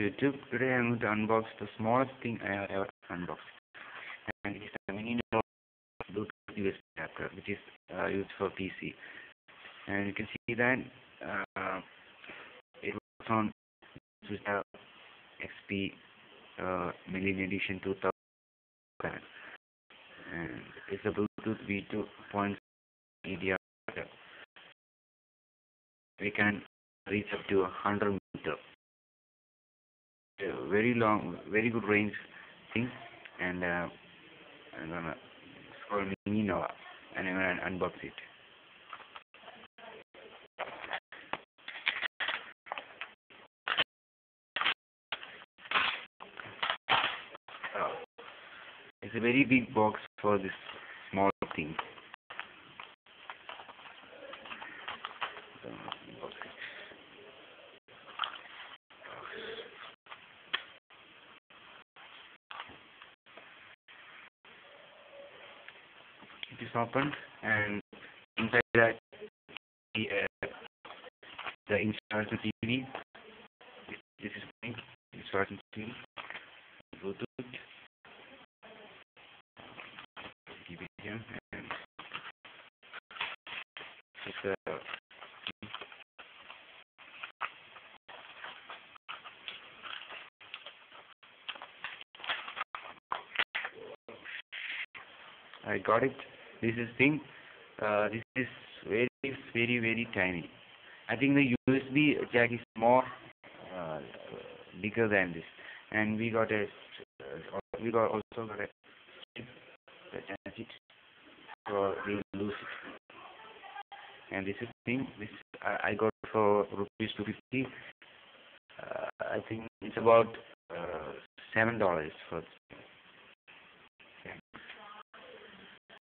YouTube. Today I'm going to unbox the smallest thing I have ever unboxed, and it's a MiniNova Bluetooth USB adapter, which is used for PC. And you can see that it works on Vista XP Millennium Edition 2000, and it's a Bluetooth V2.0 media. We can reach up to 100 meters. Very long, very good range thing, and I'm gonna, it's called MiniNova, and I'm gonna unbox it. It's a very big box for this small thing. It is opened, and inside that the installation TV. This is the installation TV. Bluetooth. Keep it here, and it's I got it. This is thing. This is very tiny. I think the USB jack is more bigger than this, and we got a also got a chip that has it for we lose it. And this is thing. This I got for rupees 250. I think it's about $7 for